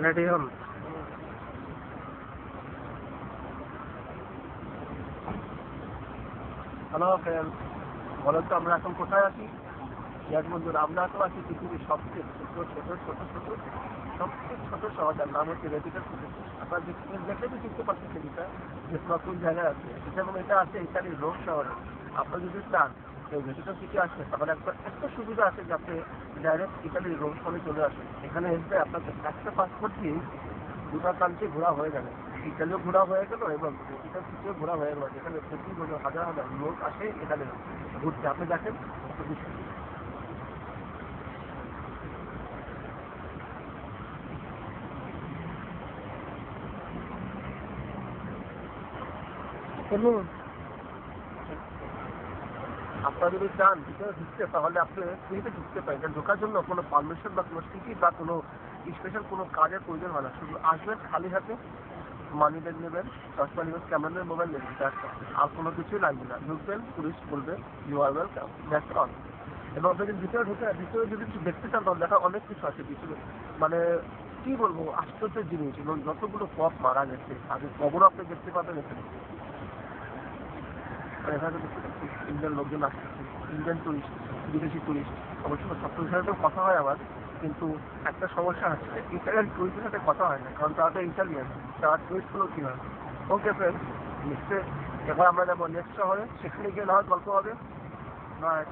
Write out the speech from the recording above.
Ready হন। Hello friend, বলেন তো আমরা এখন কোথায় আছি? ইয়ার বন্ধুরা, আমরা তো আছি পৃথিবীর সবচেয়ে সবচেয়ে ছোট শহরটার নাম হচ্ছে রেডিকাল সিটি। আপনারা দেখলে তো চিনতে পারছেন সেটা যে নতুন জায়গায় আছে এবং এটা আছে ইতালির রোম শহরে। আপনারা যদি চান এই রেডিকাল সিটি আসে তাহলে একটা সুবিধা আছে যে আপনি ডাইরেক্ট ইতালির রোম শহরে চলে আসেন। এখানে এসে আপনাকে একটা পাসপোর্ট দিয়ে দুটা কান্ট্রি ঘোরা হয়ে গেল, ইতালিও ঘোরা হয়ে গেল এবং রেডিকাল সিটিও ঘোরা হয়ে গেল, যেখানে প্রতি বছর হাজার হাজার লোক আসে এখানে ঘুরতে। আপনি দেখেন আপনারা যদি চান ভিতরে ঢুকতে তাহলে আপনি ফ্রিতে ঢুকতে পারেন। এটা ঢোকার জন্য কোনো পারমিশন বা কোনো টিকিট বা কোনো স্পেশাল কোনো কাজের প্রয়োজন হয় না। শুধু আসবেন খালি হাতে, মানি ব্যাগ নেবেন, চশমা নেবেন, ক্যামেরা নেবেন, মোবাইল নেবেন, আর কোনো কিছুই লাগবে না। ঢুকবেন, পুলিশ বলবে you are welcome, that's all. এবং আপনি যদি ভিতরে যদি কিছু দেখতে চান তাহলে দেখা অনেক কিছু আছে ভিতরে। মানে কি বলবো, আশ্চর্যের জিনিস। এবং যতগুলো পথ মারা গেছে তাদের কবরও আপনি দেখতে পাবেন এখানে। এখানে দেখতে পাচ্ছি ইন্ডিয়ান লোকজন আসতেছে, ইন্ডিয়ান টুরিস্ট, বিদেশি টুরিস্ট। অবশ্য ছাত্রদের সাথেও কথা হয় আমার, কিন্তু একটা সমস্যা আছে, ইটালিয়ান টুরিস্টের সাথে কথা হয় না, কারণ তারা তো ইটালিয়ান, তারা টুরিস্টগুলো কি হয়। ওকে ফ্রেন্ড, নেক্সটে এবার আমরা যাবো নেক্সট শহরে, সেখানে গিয়ে না হয় গল্প হবে। বাই।